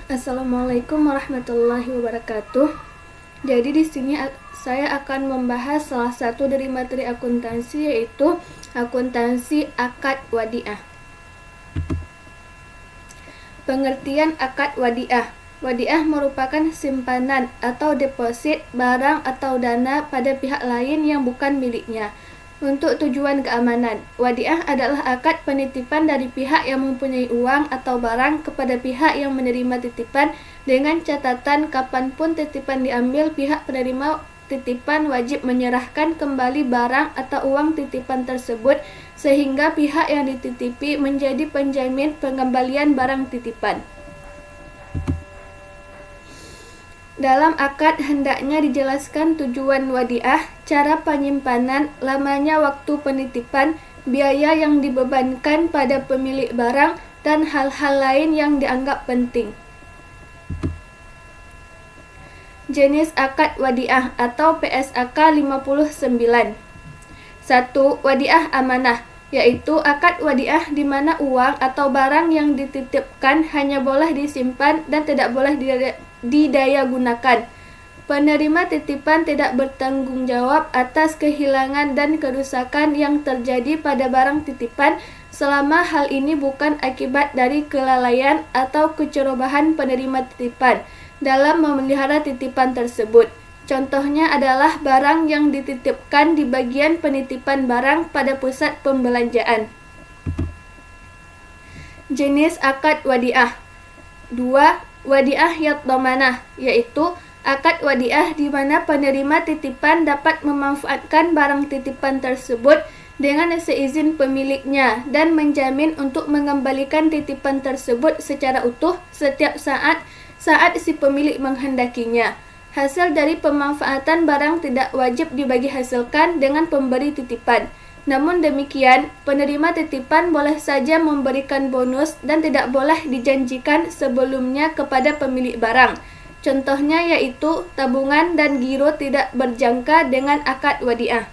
Assalamualaikum warahmatullahi wabarakatuh. Jadi di sini saya akan membahas salah satu dari materi akuntansi, yaitu akuntansi akad wadiah. Pengertian akad wadiah. Wadiah merupakan simpanan atau deposit barang atau dana pada pihak lain yang bukan miliknya untuk tujuan keamanan. Wadiah adalah akad penitipan dari pihak yang mempunyai uang atau barang kepada pihak yang menerima titipan, dengan catatan kapanpun titipan diambil, pihak penerima titipan wajib menyerahkan kembali barang atau uang titipan tersebut, sehingga pihak yang dititipi menjadi penjamin pengembalian barang titipan. Dalam akad hendaknya dijelaskan tujuan wadiah, cara penyimpanan, lamanya waktu penitipan, biaya yang dibebankan pada pemilik barang, dan hal-hal lain yang dianggap penting. Jenis akad wadiah atau PSAK 59. 1. Wadiah amanah, yaitu akad wadiah di mana uang atau barang yang dititipkan hanya boleh disimpan dan tidak boleh didaya gunakan. Penerima titipan tidak bertanggung jawab atas kehilangan dan kerusakan yang terjadi pada barang titipan selama hal ini bukan akibat dari kelalaian atau kecerobohan penerima titipan dalam memelihara titipan tersebut. Contohnya adalah barang yang dititipkan di bagian penitipan barang pada pusat pembelanjaan. Jenis akad wadiah. 2. Wadiah yaddamanah, yaitu akad wadiah di mana penerima titipan dapat memanfaatkan barang titipan tersebut dengan seizin pemiliknya dan menjamin untuk mengembalikan titipan tersebut secara utuh setiap saat si pemilik menghendakinya. Hasil dari pemanfaatan barang tidak wajib dibagi hasilkan dengan pemberi titipan. Namun demikian, penerima titipan boleh saja memberikan bonus dan tidak boleh dijanjikan sebelumnya kepada pemilik barang. Contohnya yaitu tabungan dan giro tidak berjangka dengan akad wadiah.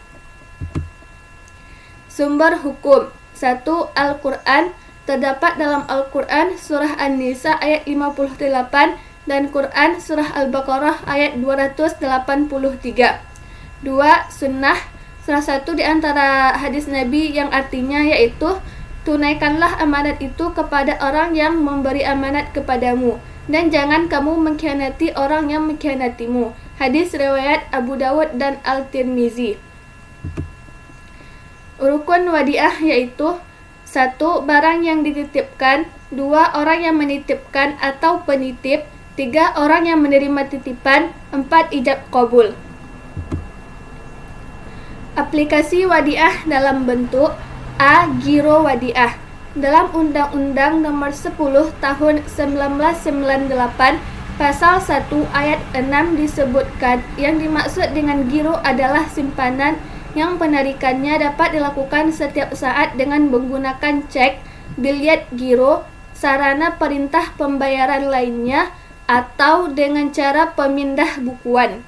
Sumber hukum. 1. Al-Quran. Terdapat dalam Al-Quran surah An-Nisa ayat 58 dan Quran surah Al-Baqarah ayat 283. 2. Sunnah. Salah satu di antara hadis Nabi yang artinya yaitu, tunaikanlah amanat itu kepada orang yang memberi amanat kepadamu, dan jangan kamu mengkhianati orang yang mengkhianatimu. Hadis riwayat Abu Dawud dan Al-Tirmizi. Rukun wadiah yaitu: 1. Barang yang dititipkan. 2. Orang yang menitipkan atau penitip. 3. Orang yang menerima titipan. 4. Ijab qabul. Aplikasi wadiah dalam bentuk: A. Giro wadiah. Dalam Undang-Undang Nomor 10 Tahun 1998 Pasal 1 Ayat 6 disebutkan yang dimaksud dengan giro adalah simpanan yang penarikannya dapat dilakukan setiap saat dengan menggunakan cek, biljet giro, sarana perintah pembayaran lainnya, atau dengan cara pemindah bukuan.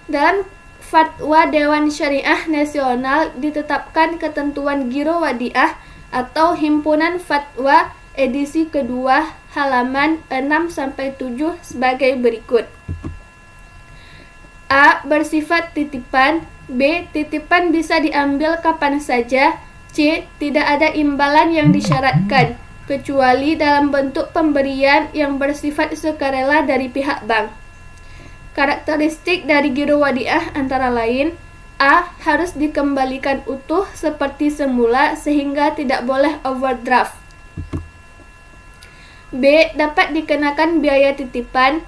Dalam Fatwa Dewan Syariah Nasional ditetapkan ketentuan giro wadiah atau Himpunan Fatwa edisi kedua halaman 6-7 sebagai berikut. A. Bersifat titipan. B. Titipan bisa diambil kapan saja. C. Tidak ada imbalan yang disyaratkan, kecuali dalam bentuk pemberian yang bersifat sukarela dari pihak bank. Karakteristik dari giro wadiah antara lain: A. Harus dikembalikan utuh seperti semula sehingga tidak boleh overdraft. B. Dapat dikenakan biaya titipan.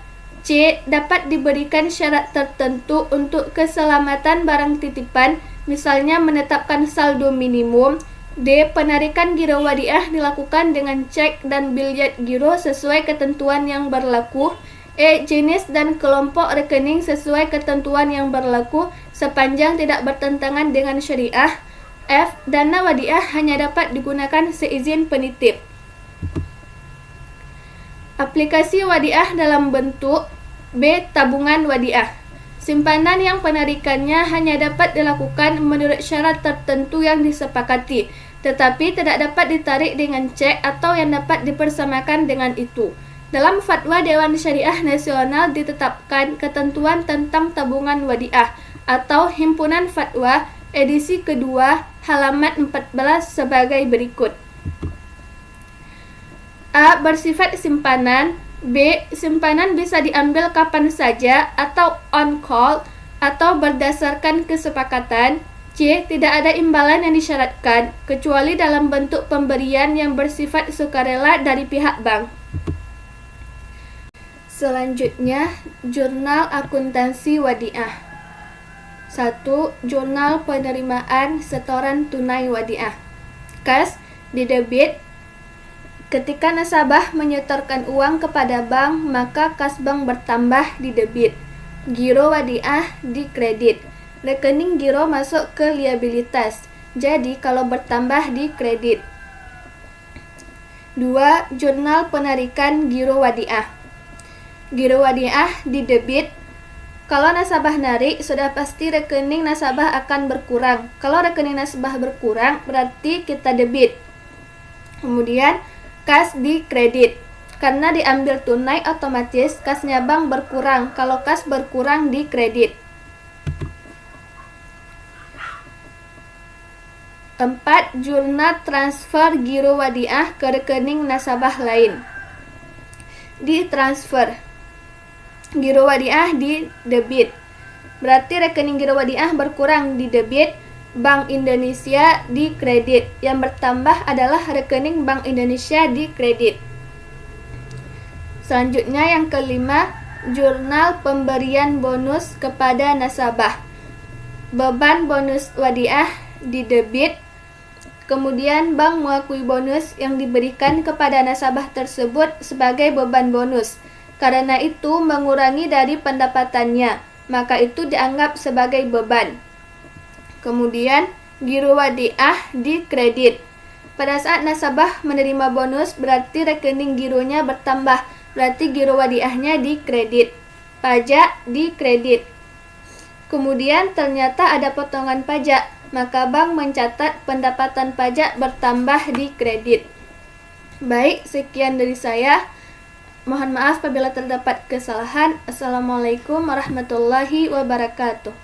C. Dapat diberikan syarat tertentu untuk keselamatan barang titipan, misalnya menetapkan saldo minimum. D. Penarikan giro wadiah dilakukan dengan cek dan biljet giro sesuai ketentuan yang berlaku. E. Jenis dan kelompok rekening sesuai ketentuan yang berlaku sepanjang tidak bertentangan dengan syariah. F. Dana wadiah hanya dapat digunakan seizin penitip. Aplikasi wadiah dalam bentuk: B. Tabungan wadiah. Simpanan yang penarikannya hanya dapat dilakukan menurut syarat tertentu yang disepakati, tetapi tidak dapat ditarik dengan cek atau yang dapat dipersamakan dengan itu. Dalam Fatwa Dewan Syariah Nasional ditetapkan ketentuan tentang tabungan wadiah atau Himpunan Fatwa edisi kedua halaman 14 sebagai berikut. A. Bersifat simpanan. B. Simpanan bisa diambil kapan saja atau on call atau berdasarkan kesepakatan. C. Tidak ada imbalan yang disyaratkan kecuali dalam bentuk pemberian yang bersifat sukarela dari pihak bank. Selanjutnya, Jurnal Akuntansi Wadiah. 1. Jurnal Penerimaan Setoran Tunai Wadiah. Kas didebit. Ketika nasabah menyetorkan uang kepada bank, maka kas bank bertambah didebit. Giro wadiah dikredit. Rekening giro masuk ke liabilitas. Jadi kalau bertambah dikredit. 2. Jurnal Penarikan Giro Wadiah. Giro wadiah didebit. Kalau nasabah narik, sudah pasti rekening nasabah akan berkurang. Kalau rekening nasabah berkurang, berarti kita debit. Kemudian kas dikredit. Karena diambil tunai, otomatis kasnya bank berkurang. Kalau kas berkurang dikredit. 4. Jurnal transfer giro wadiah ke rekening nasabah lain. Ditransfer. Giro wadiah di debit. Berarti rekening giro wadiah berkurang di debit, Bank Indonesia di kredit. Yang bertambah adalah rekening Bank Indonesia di kredit. Selanjutnya yang kelima, jurnal pemberian bonus kepada nasabah. Beban bonus wadiah di debit. Kemudian bank mengakui bonus yang diberikan kepada nasabah tersebut sebagai beban bonus. Karena itu mengurangi dari pendapatannya, maka itu dianggap sebagai beban. Kemudian giro wadiah di kredit. Pada saat nasabah menerima bonus, berarti rekening gironya bertambah, berarti giro wadiahnya di kredit. Pajak di kredit. Kemudian ternyata ada potongan pajak, maka bank mencatat pendapatan pajak bertambah di kredit. Baik, sekian dari saya. Mohon maaf apabila terdapat kesalahan. Assalamualaikum warahmatullahi wabarakatuh.